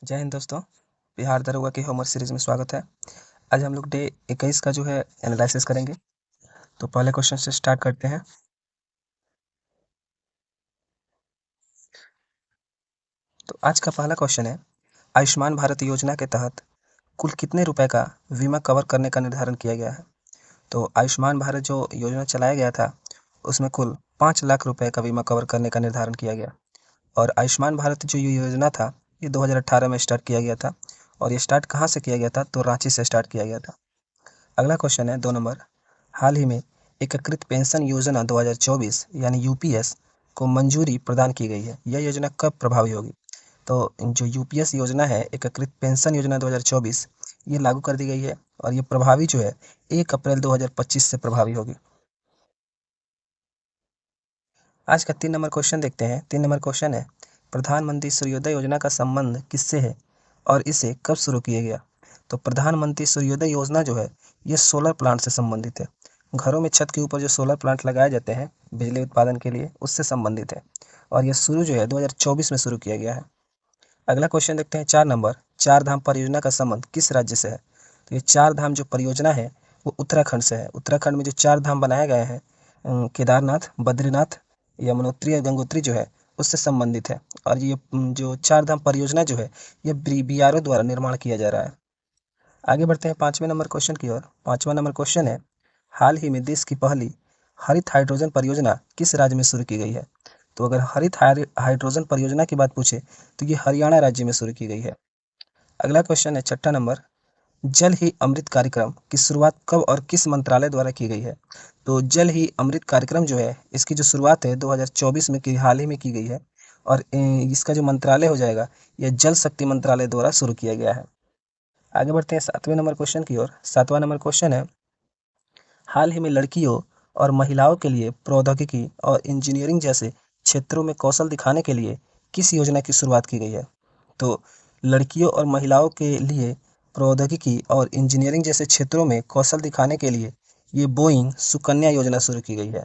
जय हिंद दोस्तों। बिहार दरोगा की होमवर्क सीरीज में स्वागत है। आज हम लोग डे 21 का जो है एनालिसिस करेंगे। तो पहले क्वेश्चन से स्टार्ट करते हैं। तो आज का पहला क्वेश्चन है, आयुष्मान भारत योजना के तहत कुल कितने रुपए का बीमा कवर करने का निर्धारण किया गया है। तो आयुष्मान भारत जो योजना चलाया गया था उसमें कुल 5 लाख रुपए का बीमा कवर करने का निर्धारण किया गया। और आयुष्मान भारत जो ये योजना था ये 2018 में स्टार्ट किया गया था। और ये स्टार्ट कहाँ से किया गया था, तो रांची से स्टार्ट किया गया था। अगला क्वेश्चन है 2 नंबर, हाल ही में एकीकृत पेंशन योजना 2024 यानी यूपीएस को मंजूरी प्रदान की गई है। यह योजना कब प्रभावी होगी। तो जो यूपीएस योजना है, एकीकृत पेंशन योजना 2024, ये लागू कर दी गई है और ये प्रभावी जो है 1 अप्रैल 2025 से प्रभावी होगी। आज का 3 नंबर क्वेश्चन देखते हैं। 3 नंबर क्वेश्चन है, प्रधानमंत्री सूर्योदय योजना का संबंध किससे है और इसे कब शुरू किया गया। तो प्रधानमंत्री सूर्योदय योजना जो है ये सोलर प्लांट से संबंधित है। घरों में छत के ऊपर जो सोलर प्लांट लगाए जाते हैं बिजली उत्पादन के लिए, उससे संबंधित है। और ये शुरू जो है 2024 में शुरू किया गया है। अगला क्वेश्चन देखते हैं 4 नंबर, चार धाम परियोजना का संबंध किस राज्य से है। तो ये चार धाम जो परियोजना है वो उत्तराखंड से है। उत्तराखंड में जो चार धाम बनाए गए हैं, केदारनाथ, बद्रीनाथ, यमुनोत्री और गंगोत्री जो है उससे संबंधित है। और ये जो चार धाम परियोजना जो है ये बीआरओ द्वारा निर्माण किया जा रहा है। आगे बढ़ते हैं 5वें नंबर क्वेश्चन की ओर। 5वां नंबर क्वेश्चन है, हाल ही में देश की पहली हरित हाइड्रोजन परियोजना किस राज्य में शुरू की गई है। तो अगर हरित हाइड्रोजन परियोजना की बात पूछे तो ये हरियाणा राज्य में शुरू की गई है। अगला क्वेश्चन है 6 नंबर, जल ही अमृत कार्यक्रम की शुरुआत कब और किस मंत्रालय द्वारा की गई है। तो जल ही अमृत कार्यक्रम जो है इसकी जो शुरुआत है 2024 में की, हाल ही में की गई है। और इसका जो मंत्रालय हो जाएगा यह जल शक्ति मंत्रालय द्वारा शुरू किया गया है। आगे बढ़ते हैं 7वें नंबर क्वेश्चन की ओर। 7वां नंबर क्वेश्चन है, हाल ही में लड़कियों और महिलाओं के लिए प्रौद्योगिकी और इंजीनियरिंग जैसे क्षेत्रों में कौशल दिखाने के लिए किस योजना की शुरुआत की गई है। तो लड़कियों और महिलाओं के लिए प्रौद्योगिकी और इंजीनियरिंग जैसे क्षेत्रों में कौशल दिखाने के लिए ये बोइंग सुकन्या योजना शुरू की गई है।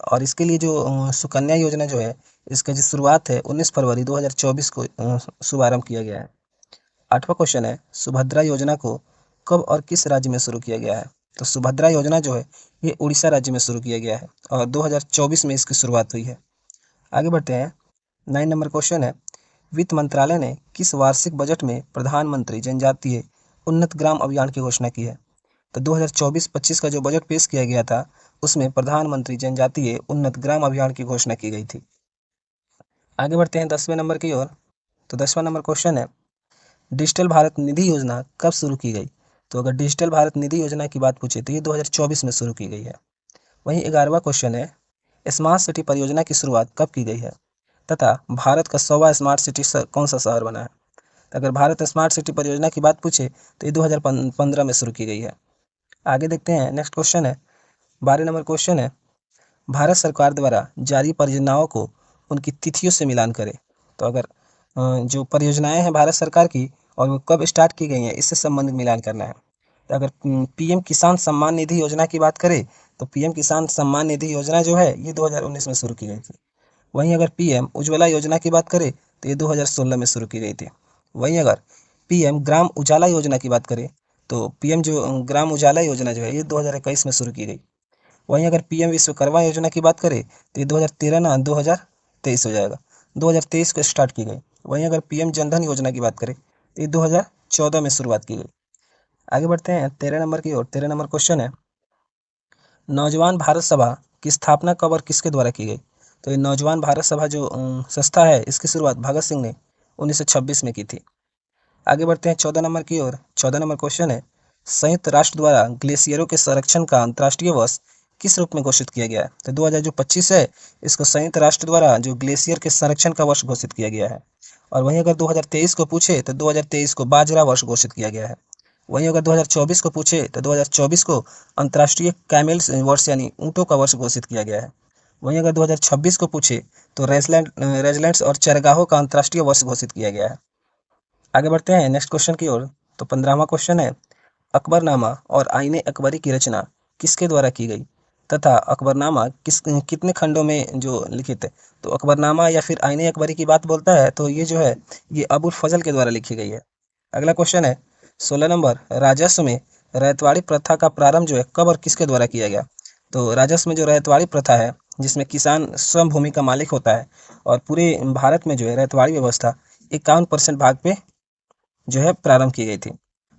और इसके लिए जो सुकन्या योजना जो है इसका जो शुरुआत है 19 फरवरी 2024 को शुभारंभ किया गया है। 8वां क्वेश्चन है, सुभद्रा योजना को कब और किस राज्य में शुरू किया गया है। तो सुभद्रा योजना जो है ये उड़ीसा राज्य में शुरू किया गया है और 2024 में इसकी शुरुआत हुई है। आगे बढ़ते हैं 9 नंबर क्वेश्चन है, वित्त मंत्रालय ने किस वार्षिक बजट में प्रधानमंत्री जनजातीय उन्नत ग्राम अभियान की घोषणा की है। तो 2024-25 का जो बजट पेश किया गया था उसमें प्रधानमंत्री जनजातीय उन्नत ग्राम अभियान की घोषणा की गई थी। आगे बढ़ते हैं 10वें नंबर की ओर। तो 10वां नंबर क्वेश्चन है, डिजिटल भारत निधि योजना कब शुरू की गई। तो अगर डिजिटल भारत निधि योजना की बात पूछे तो ये 2024 में शुरू की गई है। वहीं 11वां क्वेश्चन है, स्मार्ट सिटी परियोजना की शुरुआत कब की गई है तथा भारत का 100वां स्मार्ट सिटी कौन सा शहर बना है। तो अगर भारत स्मार्ट सिटी परियोजना की बात पूछे तो ये 2015 में शुरू की गई है। आगे देखते हैं नेक्स्ट क्वेश्चन है, 12 नंबर क्वेश्चन है, भारत सरकार द्वारा जारी परियोजनाओं को उनकी तिथियों से मिलान करें। तो अगर जो परियोजनाएं हैं भारत सरकार की और वो कब स्टार्ट की गई हैं इससे संबंधित मिलान करना है। तो अगर पीएम किसान सम्मान निधि योजना की बात करें तो पीएम किसान सम्मान निधि योजना जो है ये 2019 में शुरू की गई थी। वहीं अगर पीएम उज्ज्वला योजना की बात करें तो ये 2016 में शुरू की गई थी। वहीं अगर पीएम ग्राम उजाला योजना की बात करें तो पीएम जो ग्राम उजाला योजना जो है ये 2021 में शुरू की गई। वहीं अगर पीएम विश्वकर्मा योजना की बात करें तो ये 2013 ना 2023 हो जाएगा, 2023 को स्टार्ट की गई। वहीं अगर पीएम जनधन योजना की बात करें तो ये 2014 में शुरुआत की गई। आगे बढ़ते हैं 13 नंबर की ओर। 13 नंबर क्वेश्चन है, नौजवान भारत सभा की स्थापना कब और किसके द्वारा की गई। तो ये नौजवान भारत सभा जो संस्था है इसकी शुरुआत भगत सिंह ने 1926 में की थी। आगे बढ़ते हैं 14 नंबर की ओर। 14 नंबर क्वेश्चन है, संयुक्त राष्ट्र द्वारा ग्लेशियरों के संरक्षण का अंतर्राष्ट्रीय वर्ष किस रूप में घोषित किया गया है। तो 2025 है इसको संयुक्त राष्ट्र द्वारा जो ग्लेशियर के संरक्षण का वर्ष घोषित किया गया है। और वहीं अगर 2023 को पूछे तो 2023 को बाजरा वर्ष घोषित किया गया है। वहीं अगर 2024 को पूछे तो 2024 को अंतर्राष्ट्रीय कैमेल वर्ष यानी ऊँटों का वर्ष घोषित किया गया है। वहीं अगर 2026 को पूछे तो रेजलैंड्स और चरगाहों का अंतर्राष्ट्रीय वर्ष घोषित किया गया है। आगे बढ़ते हैं नेक्स्ट क्वेश्चन की ओर। तो 15वां क्वेश्चन है, अकबरनामा और आईने अकबरी की रचना किसके द्वारा की गई। तथा अकबरनामा कितने खंडों में जो लिखित है? तो अकबरनामा या फिर आईने अकबरी की बात बोलता है तो ये जो है ये अबुल फजल के द्वारा लिखी गई है। अगला क्वेश्चन है 16 नंबर, राजस्व में रैयतवाड़ी प्रथा का प्रारंभ जो है कब और किसके द्वारा किया गया? तो राजस्व में जो रैयतवाड़ी प्रथा है जिसमें किसान स्वयं भूमि का मालिक होता है और पूरे भारत में जो है रैयतवाड़ी व्यवस्था 51% भाग पे जो है प्रारंभ की गई थी।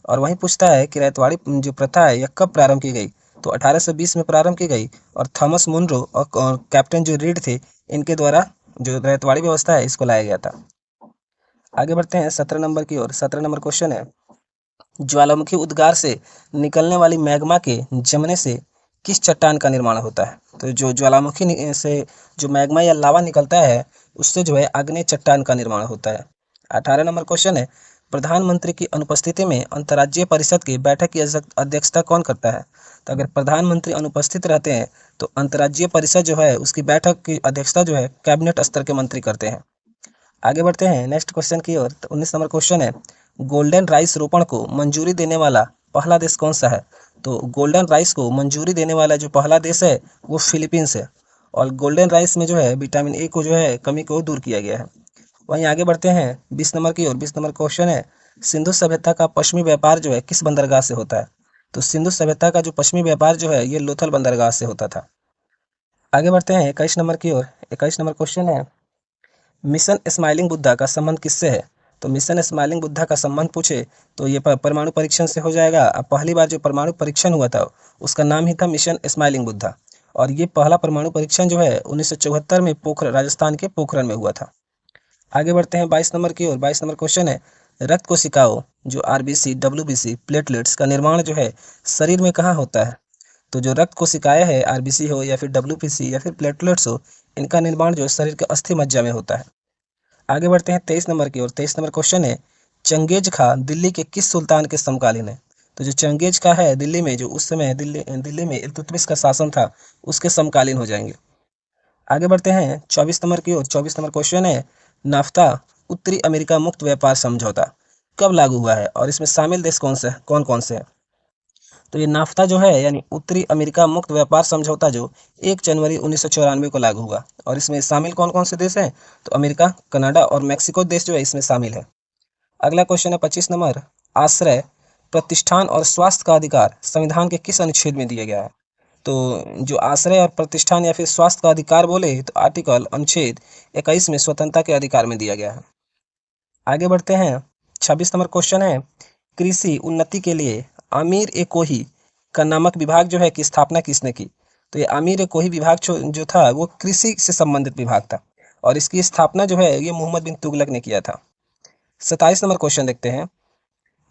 और वहीं पूछता है कि रैयतवाड़ी जो प्रथा है यह कब प्रारंभ की गई? तो 1820 में प्रारंभ की गई और थॉमस मुनरो और कैप्टन जो रीड थे इनके द्वारा जो रैयतवाड़ी व्यवस्था है इसको लाया गया था। आगे बढ़ते हैं 17 नंबर की ओर। 17 नंबर क्वेश्चन है, ज्वालामुखी उद्गार से निकलने वाली मैग्मा के जमने से किस चट्टान का निर्माण होता है? तो जो ज्वालामुखी से जो मैग्मा या लावा निकलता है उससे जो है आग्नेय चट्टान का निर्माण होता है। 18 नंबर क्वेश्चन है, प्रधानमंत्री की अनुपस्थिति में अंतर्राज्यीय परिषद की बैठक की अध्यक्षता कौन करता है? तो अगर प्रधानमंत्री अनुपस्थित रहते हैं तो अंतर्राज्यीय परिषद जो है उसकी बैठक की अध्यक्षता जो है कैबिनेट स्तर के मंत्री करते हैं। आगे बढ़ते हैं नेक्स्ट क्वेश्चन की ओर। तो 19 नंबर क्वेश्चन है, गोल्डन राइस रोपण को मंजूरी देने वाला पहला देश कौन सा है? तो गोल्डन राइस को मंजूरी देने वाला जो पहला देश है वो फिलीपींस है और गोल्डन राइस में जो है विटामिन ए को जो है कमी को दूर किया गया है। वहीं आगे बढ़ते हैं 20 नंबर की ओर। 20 नंबर क्वेश्चन है, सिंधु सभ्यता का पश्चिमी व्यापार जो है किस बंदरगाह से होता है? तो सिंधु सभ्यता का जो पश्चिमी व्यापार जो है ये लोथल बंदरगाह से होता था। आगे बढ़ते हैं 21 नंबर की ओर। 21 नंबर क्वेश्चन है, मिशन स्माइलिंग बुद्धा का संबंध किससे है? तो मिशन स्माइलिंग बुद्धा का संबंध पूछे तो ये परमाणु परीक्षण से हो जाएगा। अब पहली बार जो परमाणु परीक्षण हुआ था उसका नाम ही था मिशन स्माइलिंग बुद्धा और ये पहला परमाणु परीक्षण जो है 1974 में पोखरण, राजस्थान के पोखरण में हुआ था। आगे बढ़ते हैं 22 नंबर की ओर। 22 नंबर क्वेश्चन है, रक्त कोशिकाओं जो आरबीसी, डब्ल्यूबीसी, प्लेटलेट्स का निर्माण जो है शरीर में कहाँ होता है? तो जो रक्त कोशिकाएं है आरबीसी हो या फिर डब्ल्यूबीसी या फिर प्लेटलेट्स हो इनका निर्माण जो है शरीर के अस्थि मज्जा में होता है। आगे बढ़ते हैं 23 नंबर की ओर। 23 नंबर क्वेश्चन है, चंगेज खां दिल्ली के किस सुल्तान के समकालीन है? तो जो चंगेज खां है दिल्ली में जो उस समय दिल्ली में इल्तुतमिश का शासन था उसके समकालीन हो जाएंगे। आगे बढ़ते हैं 24 नंबर की ओर। 24 नंबर क्वेश्चन है, नाफ्ता उत्तरी अमेरिका मुक्त व्यापार समझौता कब लागू हुआ है और इसमें शामिल देश कौन कौन से हैं? तो ये नाफ्ता जो है यानी उत्तरी अमेरिका मुक्त व्यापार समझौता जो 1 जनवरी 1994 को लागू हुआ और इसमें शामिल कौन कौन से देश हैं? तो अमेरिका, कनाडा और मैक्सिको देश जो है इसमें शामिल है। अगला क्वेश्चन है 25 नंबर, आश्रय, प्रतिष्ठान और स्वास्थ्य का अधिकार संविधान के किस अनुच्छेद में दिया गया है? तो जो आश्रय और प्रतिष्ठान या फिर स्वास्थ्य का अधिकार बोले तो आर्टिकल अनुच्छेद 21 में स्वतंत्रता के अधिकार में दिया गया है। आगे बढ़ते हैं 26 नंबर क्वेश्चन है, कृषि उन्नति के लिए आमीर ए कोही का नामक विभाग जो है की स्थापना किसने की? तो ये आमीर ए कोही विभाग जो था वो कृषि से संबंधित विभाग था और इसकी स्थापना जो है ये मोहम्मद बिन तुगलक ने किया था। 27 नंबर क्वेश्चन देखते हैं,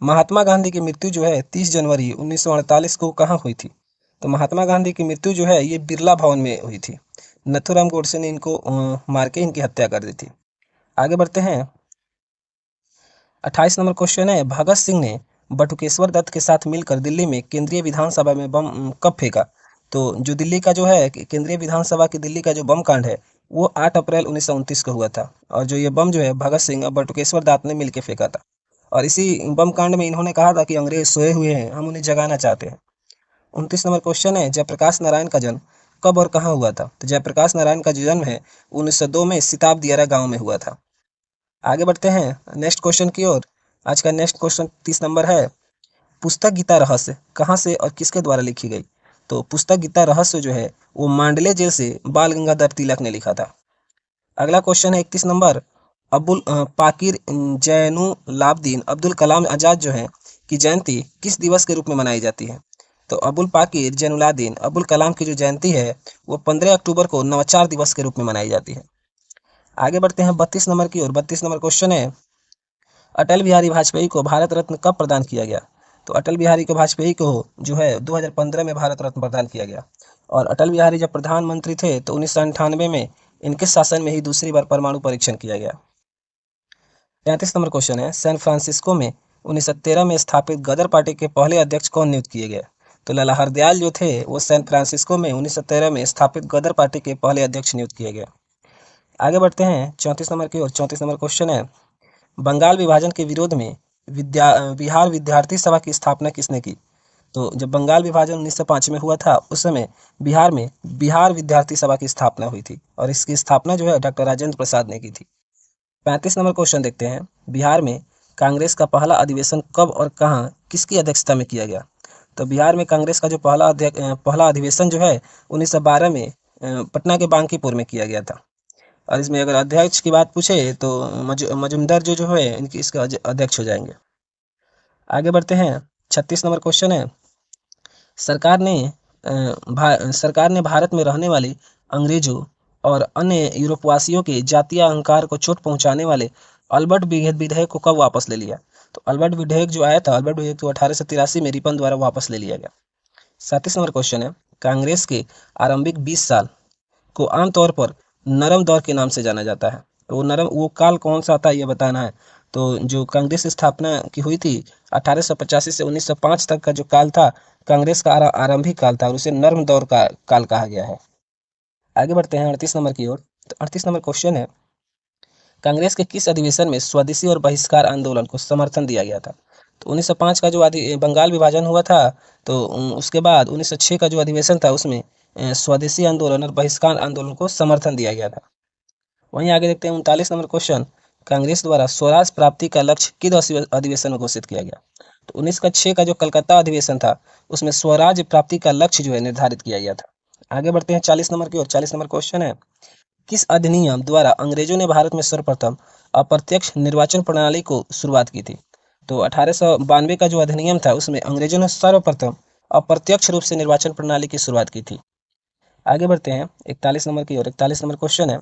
महात्मा गांधी की मृत्यु जो है 30 जनवरी 1948 को कहाँ हुई थी? तो महात्मा गांधी की मृत्यु जो है ये बिरला भवन में हुई थी। नथुराम गोडसे ने इनको मार के इनकी हत्या कर दी थी। आगे बढ़ते हैं 28 नंबर क्वेश्चन है, भगत सिंह ने बटुकेश्वर दत्त के साथ मिलकर दिल्ली में केंद्रीय विधानसभा में बम कब फेंका? तो जो दिल्ली का जो है केंद्रीय विधानसभा की दिल्ली का जो बम कांड है वो 8 अप्रैल 1929 को हुआ था और जो ये बम जो है भगत सिंह और बटुकेश्वर दत्त ने मिलकर फेंका था और इसी बम कांड में इन्होंने कहा था कि अंग्रेज सोए हुए हैं, हम उन्हें जगाना चाहते हैं। 29 नंबर क्वेश्चन है, जयप्रकाश नारायण का जन्म कब और कहाँ हुआ था? तो जयप्रकाश नारायण का जो जन्म है 1902 में सिताब दियारा गांव में हुआ था। आगे बढ़ते हैं नेक्स्ट क्वेश्चन की ओर। आज का नेक्स्ट क्वेश्चन 30 नंबर है, पुस्तक गीता रहस्य कहाँ से और किसके द्वारा लिखी गई? तो पुस्तक गीता रहस्य जो है वो मांडले जेल से बाल गंगाधर तिलक ने लिखा था। अगला क्वेश्चन है 31 नंबर, पाकिर जैनुलाब्दीन अब्दुल कलाम आज़ाद जो है की जयंती किस दिवस के रूप में मनाई जाती है? तो अबुल पाकिर जैनुलाब्दीन अब्दुल कलाम की जो जयंती है वो 15 अक्टूबर को नवाचार दिवस के रूप में मनाई जाती है। आगे बढ़ते हैं 32 नंबर की ओर। 32 नंबर क्वेश्चन है, अटल बिहारी वाजपेयी को भारत रत्न कब प्रदान किया गया? तो अटल बिहारी को वाजपेयी को जो है 2015 में भारत रत्न प्रदान किया गया और अटल बिहारी जब प्रधानमंत्री थे तो 1998 में इनके शासन में ही दूसरी बार परमाणु परीक्षण किया गया। 33 नंबर क्वेश्चन है, सैन फ्रांसिस्को में 1913 में स्थापित गदर पार्टी के पहले अध्यक्ष कौन नियुक्त किए गए? तो लाला हरदयाल जो थे वो सैन फ्रांसिस्को में 1913 में स्थापित गदर पार्टी के पहले अध्यक्ष नियुक्त किए गए। आगे बढ़ते हैं 34 नंबर की ओर। 34 नंबर क्वेश्चन है, बंगाल विभाजन के विरोध में बिहार विद्यार्थी सभा की स्थापना किसने की? तो जब बंगाल विभाजन 1905 में हुआ था उस समय बिहार में बिहार विद्यार्थी सभा की स्थापना हुई थी और इसकी स्थापना जो है डॉक्टर राजेंद्र प्रसाद ने की थी। 35 नंबर क्वेश्चन देखते हैं। बिहार में कांग्रेस का पहला अधिवेशन कब और कहाँ किसकी अध्यक्षता में किया गया? तो बिहार में कांग्रेस का जो पहला अधिवेशन जो है 1912 में पटना के बांकीपुर में किया गया था। और इसमें अगर अध्यक्ष की बात पूछे तो मजुमदार जो है इनकी इसके अध्यक्ष हो जाएंगे। आगे बढ़ते हैं। 36 नंबर क्वेश्चन है। सरकार ने सरकार ने भारत में रहने वाली अंग्रेजों और अन्य यूरोपवासियों के जातीय अहंकार को चोट पहुंचाने वाले अल्बर्ट विधेयक को कब वापस ले लिया? तो अल्बर्ट विधेयक जो आया था, अल्बर्ट विधेयक तो 1883 में रिपन द्वारा वापस ले लिया गया। 37 नंबर क्वेश्चन है। कांग्रेस के आरंभिक 20 साल को आमतौर पर नरम दौर के नाम से जाना जाता है। तो वो काल कौन सा था ये बताना है। तो जो कांग्रेस स्थापना की हुई थी 1885 से 1905 तक का जो काल था कांग्रेस का आरंभिक काल था और उसे नर्म दौर का काल कहा गया है। आगे बढ़ते हैं 38 नंबर की ओर। तो 38 नंबर क्वेश्चन है। कांग्रेस के किस अधिवेशन में स्वदेशी और बहिष्कार आंदोलन को समर्थन दिया गया था? तो 1905 का जो बंगाल विभाजन हुआ था तो उसके बाद 1906 का जो अधिवेशन था उसमें स्वदेशी आंदोलन और बहिष्कार आंदोलन को समर्थन दिया गया था। वहीं आगे देखते हैं 39 नंबर क्वेश्चन। कांग्रेस द्वारा स्वराज प्राप्ति का लक्ष्य किस अधिवेशन में घोषित किया गया? तो 1906 का जो कलकत्ता अधिवेशन था उसमें स्वराज प्राप्ति का लक्ष्य जो है निर्धारित किया गया था। आगे बढ़ते हैं 40 नंबर की ओर। 40 नंबर क्वेश्चन है। किस अधिनियम द्वारा अंग्रेजों ने भारत में सर्वप्रथम अप्रत्यक्ष निर्वाचन प्रणाली को शुरुआत की थी? तो 1892 का जो अधिनियम था उसमें अंग्रेजों ने सर्वप्रथम अप्रत्यक्ष रूप से निर्वाचन प्रणाली की शुरुआत की थी। आगे बढ़ते हैं 41 नंबर की ओर। 41 नंबर क्वेश्चन है।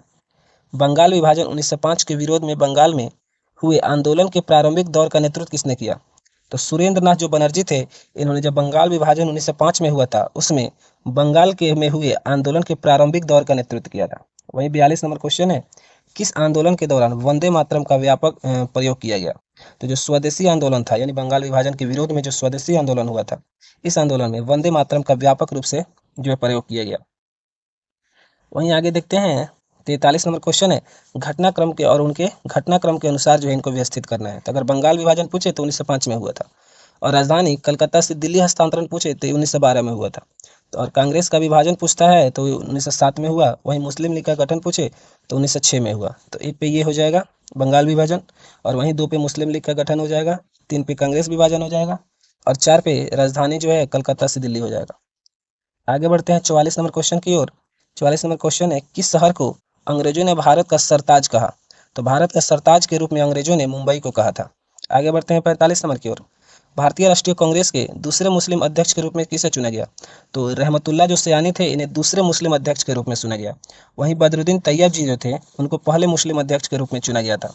बंगाल विभाजन 1905 के विरोध में बंगाल में हुए आंदोलन के प्रारंभिक दौर का नेतृत्व किसने किया? तो सुरेंद्र नाथ जो बनर्जी थे, इन्होंने जब बंगाल विभाजन 1905 में हुआ था उसमें बंगाल के में हुए आंदोलन के प्रारंभिक दौर का नेतृत्व किया था। वहीं 42 नंबर क्वेश्चन है। किस आंदोलन के दौरान वंदे मातरम का व्यापक प्रयोग किया गया? तो जो स्वदेशी आंदोलन था यानी बंगाल विभाजन के विरोध में जो स्वदेशी आंदोलन हुआ था इस आंदोलन में वंदे मातरम का व्यापक रूप से जो है प्रयोग किया गया। वहीं आगे देखते हैं 43 नंबर क्वेश्चन है। घटनाक्रम के और उनके घटनाक्रम के अनुसार जो है इनको व्यवस्थित करना है। तो अगर बंगाल विभाजन पूछे तो 1905 में हुआ था और राजधानी कलकत्ता से दिल्ली हस्तांतरण पूछे तो 1912 में हुआ था। तो और कांग्रेस का विभाजन पूछता है तो 1907 में हुआ। वहीं मुस्लिम लीग का गठन पूछे तो 1906 में हुआ। तो 1 पे ये हो जाएगा बंगाल विभाजन और वहीं 2 पे मुस्लिम लीग का गठन हो जाएगा, 3 पे कांग्रेस विभाजन हो जाएगा और 4 पे राजधानी जो है कलकत्ता से दिल्ली हो जाएगा। आगे बढ़ते हैं 44 नंबर क्वेश्चन की ओर। 44 नंबर क्वेश्चन है। किस शहर को अंग्रेजों ने भारत का सरताज कहा? तो भारत का सरताज के रूप में अंग्रेजों ने मुंबई को कहा था। आगे बढ़ते हैं 45 नंबर की ओर। भारतीय राष्ट्रीय कांग्रेस के दूसरे मुस्लिम अध्यक्ष के रूप में किसे चुना गया? तो रहमतुल्लाह जो सयानी थे इन्हें दूसरे मुस्लिम अध्यक्ष के रूप में चुना गया। वहीं बदरुद्दीन तैयब जी जो थे उनको पहले मुस्लिम अध्यक्ष के रूप में चुना गया था।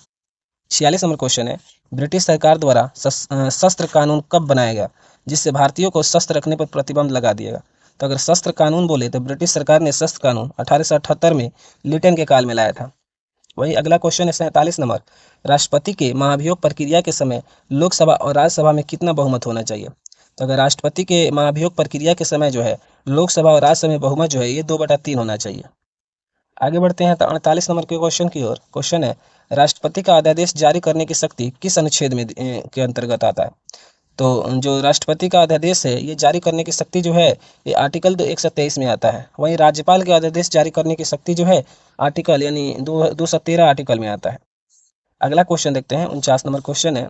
46 नंबर क्वेश्चन है। ब्रिटिश सरकार द्वारा शस्त्र कानून कब बनाया गया जिससे भारतीयों को शस्त्र रखने पर प्रतिबंध लगा दिएगा? तो अगर शस्त्र कानून बोले तो ब्रिटिश सरकार ने शस्त्र कानून 1878 में लिटन के काल में लाया था। वही अगला क्वेश्चन है 47 नंबर। राष्ट्रपति के महाभियोग प्रक्रिया के समय लोकसभा और राज्यसभा में कितना बहुमत होना चाहिए? तो अगर राष्ट्रपति के महाभियोग प्रक्रिया के समय जो है लोकसभा और राज्यसभा में बहुमत जो है ये 2/3 होना चाहिए। आगे बढ़ते हैं तो 48 नंबर के क्वेश्चन की ओर। क्वेश्चन है। राष्ट्रपति का अध्यादेश जारी करने की शक्ति किस अनुच्छेद में के अंतर्गत आता है? तो जो राष्ट्रपति का अध्यादेश है ये जारी करने की शक्ति जो है ये आर्टिकल 123 में आता है। वहीं राज्यपाल के अध्यादेश जारी करने की शक्ति जो है आर्टिकल यानी 213 आर्टिकल में आता है। अगला क्वेश्चन देखते हैं 49 नंबर क्वेश्चन है।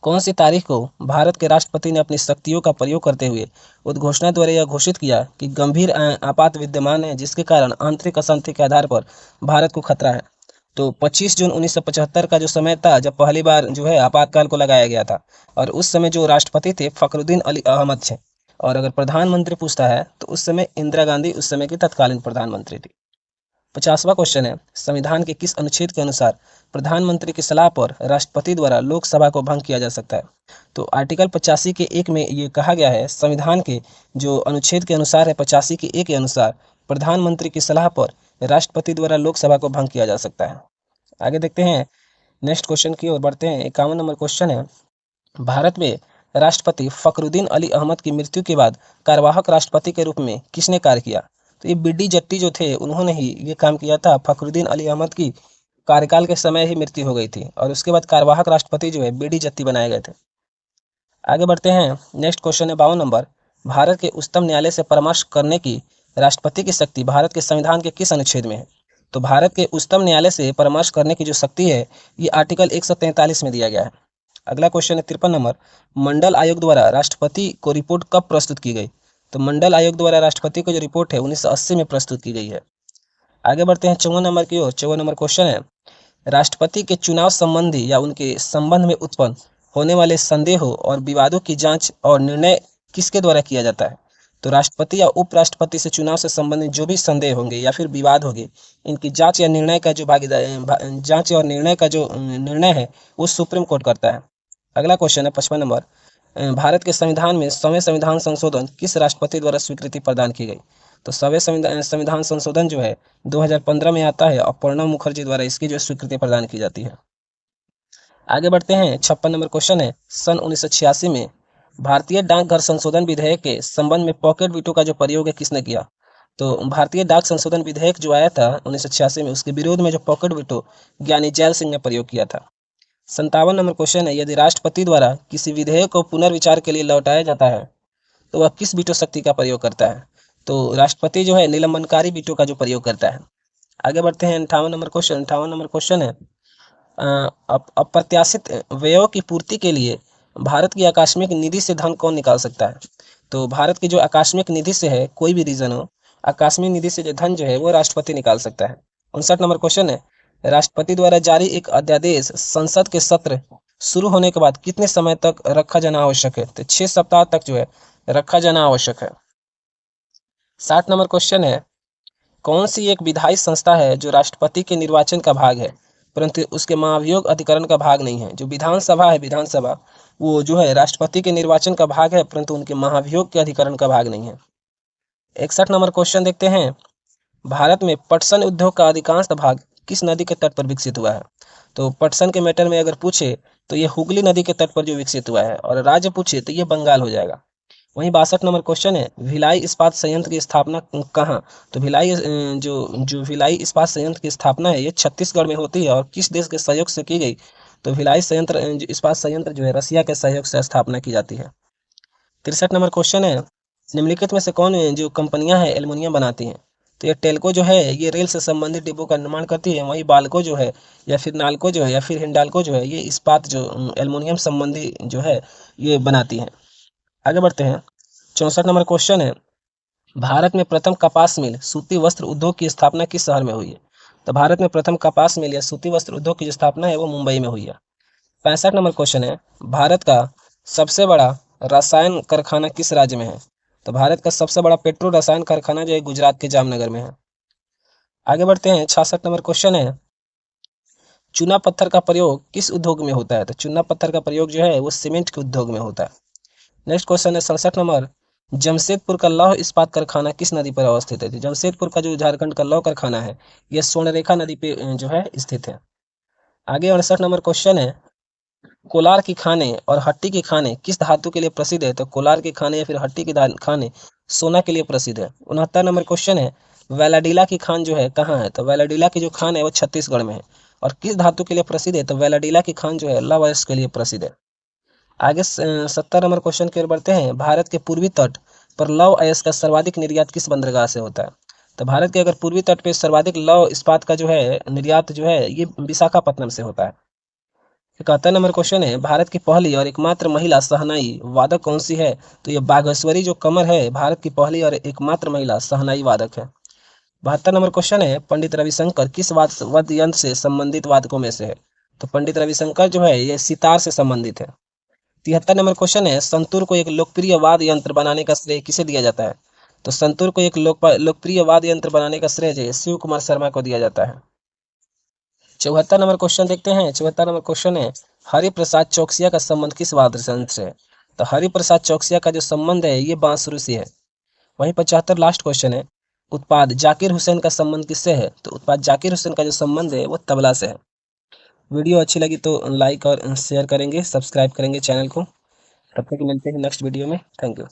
कौन सी तारीख को भारत के राष्ट्रपति ने अपनी शक्तियों का प्रयोग करते हुए उद्घोषणा द्वारा यह घोषित किया कि गंभीर आपात विद्यमान है जिसके कारण आंतरिक अशांति के आधार पर भारत को खतरा है? तो 25 जून 1975 का जो समय था जब पहली बार जो है आपातकाल को लगाया गया था और उस समय जो राष्ट्रपति थे फखरुद्दीन अली अहमद थे। और अगर प्रधानमंत्री पूछता है तो उस समय इंदिरा गांधी उस समय की तत्कालीन प्रधानमंत्री थी। 50वां क्वेश्चन है। संविधान के किस अनुच्छेद के अनुसार प्रधानमंत्री की सलाह पर राष्ट्रपति द्वारा लोकसभा को भंग किया जा सकता है? तो आर्टिकल 85 के 1 में ये कहा गया है संविधान के जो अनुच्छेद के अनुसार है 85 के 1 के अनुसार प्रधानमंत्री की सलाह पर राष्ट्रपति द्वारा लोकसभा को भंग किया जा सकता है। आगे देखते हैं नेक्स्ट क्वेश्चन की ओर बढ़ते हैं। 51 नंबर क्वेश्चन है। भारत में राष्ट्रपति फखरुद्दीन अली अहमद की मृत्यु के बाद कार्यवाहक राष्ट्रपति के रूप में किसने कार्य किया? तो ये बी.डी. जट्टी जो थे उन्होंने ही ये काम किया था। फखरुद्दीन अली अहमद की कार्यकाल के समय ही मृत्यु हो गई थी और उसके बाद कार्यवाहक राष्ट्रपति जो है बी.डी. जट्टी बनाए गए थे। आगे बढ़ते हैं। नेक्स्ट क्वेश्चन है 52 नंबर। भारत के उच्चतम न्यायालय से परामर्श करने की राष्ट्रपति की शक्ति भारत के संविधान के किस अनुच्छेद में है? तो भारत के उच्चतम न्यायालय से परामर्श करने की जो शक्ति है ये आर्टिकल 143 में दिया गया है। अगला क्वेश्चन है 53 नंबर। मंडल आयोग द्वारा राष्ट्रपति को रिपोर्ट कब प्रस्तुत की गई? तो मंडल आयोग द्वारा राष्ट्रपति को जो रिपोर्ट है 1980 में प्रस्तुत की गई है। आगे बढ़ते हैं 54 नंबर की ओर। 54 नंबर क्वेश्चन है, राष्ट्रपति के चुनाव संबंधी या उनके संबंध में उत्पन्न होने वाले संदेहों और विवादों की जांच और निर्णय किसके द्वारा किया जाता है? तो राष्ट्रपति या उपराष्ट्रपति से चुनाव से संबंधित जो भी संदेह होंगे या फिर विवाद होंगे, इनकी जांच या निर्णय का जो जांच और निर्णय का जो निर्णय है वो सुप्रीम कोर्ट करता है। अगला क्वेश्चन है 55 नंबर। भारत के संविधान में 6वें संविधान संशोधन किस राष्ट्रपति द्वारा स्वीकृति प्रदान की गई? तो 6वें संविधान संशोधन जो है 2015 में आता है और प्रणब मुखर्जी द्वारा इसकी जो स्वीकृति प्रदान की जाती है। आगे बढ़ते हैं। 56 नंबर क्वेश्चन है, सन 1986 में भारतीय डाकघर संशोधन विधेयक के संबंध में पॉकेट वीटो का जो प्रयोग है किसने किया? तो भारतीय डाक संशोधन विधेयक जो आया था 1986 में, उसके विरोध में जो पॉकेट वीटो ज्ञानी जैल सिंह ने प्रयोग किया था। 57 नंबर क्वेश्चन है, यदि राष्ट्रपति द्वारा किसी विधेयक को पुनर्विचार के लिए लौटाया जाता है तो वह किस वीटो शक्ति का प्रयोग करता है? तो राष्ट्रपति जो है निलंबनकारी वीटो का जो प्रयोग करता है। आगे बढ़ते हैं 58 नंबर क्वेश्चन। 58 नंबर क्वेश्चन है, अप्रत्याशित व्ययों की पूर्ति के लिए भारत की आकस्मिक निधि से धन कौन निकाल सकता है? तो भारत की जो आकस्मिक निधि से है, कोई भी रीजन हो, आकस्मिक निधि से जो धन जो है वो राष्ट्रपति निकाल सकता है। 59 नंबर क्वेश्चन है, राष्ट्रपति द्वारा जारी एक अध्यादेश संसद के सत्र शुरू होने के बाद कितने समय तक रखा जाना आवश्यक है? तो 6 सप्ताह तक जो है रखा जाना आवश्यक है। 60 नंबर क्वेश्चन है, कौन सी एक विधायी संस्था है जो राष्ट्रपति के निर्वाचन का भाग है परंतु उसके महाभियोग अधिकरण का भाग नहीं है? जो विधानसभा है, विधानसभा, वो जो है राष्ट्रपति के निर्वाचन का भाग है परंतु उनके महाभियोग के अधिकरण का भाग नहीं है। 61 नंबर क्वेश्चन देखते हैं, भारत में पटसन उद्योग का अधिकांश भाग किस नदी के तट पर विकसित हुआ है? तो पटसन के मैटर में अगर पूछे तो ये हुगली नदी के तट पर जो विकसित हुआ है, और राज्य पूछे तो ये बंगाल हो जाएगा। वहीं 62 नंबर क्वेश्चन है, भिलाई इस्पात संयंत्र की स्थापना कहाँ? तो भिलाई जो भिलाई इस्पात संयंत्र की स्थापना है ये छत्तीसगढ़ में होती है और किस देश के सहयोग से की गई? तो भिलाई इस्पात संयंत्र जो है रसिया के सहयोग से स्थापना की जाती है। 63 नंबर क्वेश्चन है, निम्नलिखित में से कौन जो कंपनियां हैं एल्युमिनियम बनाती हैं? तो ये टेल्को जो है ये रेल से संबंधित डिब्बों का निर्माण करती है। वहीं बाल्को जो है या फिर नाल्को जो है या फिर हिंडाल्को जो है ये इस्पात जो एल्युमिनियम संबंधी जो है ये बनाती हैं। आगे बढ़ते हैं। 64 नंबर क्वेश्चन है, भारत में प्रथम कपास मिल सूती वस्त्र उद्योग की स्थापना किस शहर में हुई है? तो भारत में प्रथम कपास मिल या सूती वस्त्र उद्योग की जो स्थापना है वो मुंबई में हुई है। 65 नंबर क्वेश्चन है, भारत का सबसे बड़ा रसायन कारखाना किस राज्य में है? तो भारत का सबसे बड़ा पेट्रो रसायन कारखाना जो है गुजरात के जामनगर में है। आगे बढ़ते हैं। 66 नंबर क्वेश्चन है, चूना पत्थर का प्रयोग किस उद्योग में होता है? तो चूना पत्थर का प्रयोग जो है वो सीमेंट के उद्योग में होता है। नेक्स्ट क्वेश्चन है 67 नंबर, जमशेदपुर का लौह इस्पात कारखाना किस नदी पर अवस्थित है? जमशेदपुर का जो झारखंड का लौह कारखाना है यह स्वर्णरेखा नदी पे जो है स्थित है। आगे 68 नंबर क्वेश्चन है, कोलार की खाने और हट्टी के खाने किस धातु के लिए प्रसिद्ध है? तो कोलार के खाने या फिर हट्टी के खाने सोना के लिए प्रसिद्ध है। 69 नंबर क्वेश्चन है, वेलाडीला की खान जो है कहाँ है? तो वेलाडीला की जो खान है वो छत्तीसगढ़ में है। और किस धातु के लिए प्रसिद्ध है? तो वेलाडीला की खान जो है लौह अयस्क के लिए प्रसिद्ध है। आगे 70 नंबर क्वेश्चन की ओर बढ़ते हैं। भारत के पूर्वी तट पर लौह अयस्क का सर्वाधिक निर्यात किस बंदरगाह से होता है? तो भारत के अगर पूर्वी तट पे सर्वाधिक लौह इस्पात का जो है निर्यात जो है ये विशाखापट्टनम से होता है। 71 नंबर क्वेश्चन है, भारत की पहली और एकमात्र महिला शहनाई वादक कौन सी है? तो ये बागेश्वरी जो कमर है भारत की पहली और एकमात्र महिला शहनाई वादक है। 72 नंबर क्वेश्चन है, पंडित रविशंकर किस वाद्य यंत्र से संबंधित वादकों में से है? तो पंडित रविशंकर जो है ये सितार से संबंधित है। 73 नंबर क्वेश्चन है, संतूर को एक लोकप्रिय वाद्य यंत्र बनाने का श्रेय किसे दिया जाता है? तो संतूर को एक लोकप्रिय वाद्य यंत्र बनाने का श्रेय जो है शिव कुमार शर्मा को दिया जाता है। 74 नंबर क्वेश्चन देखते हैं। 74 नंबर क्वेश्चन है, हरिप्रसाद चौकसिया का संबंध किस वाद्य यंत्र से है? तो हरिप्रसाद चौकसिया का जो संबंध है ये बांसुरी से है। वहीं 75 लास्ट क्वेश्चन है, उत्पाद जाकिर हुसैन का संबंध किससे है? तो उत्पाद जाकिर हुसैन का जो संबंध है वो तबला से है। वीडियो अच्छी लगी तो लाइक और शेयर करेंगे, सब्सक्राइब करेंगे चैनल को। तब तक मिलते हैं नेक्स्ट वीडियो में। Thank you.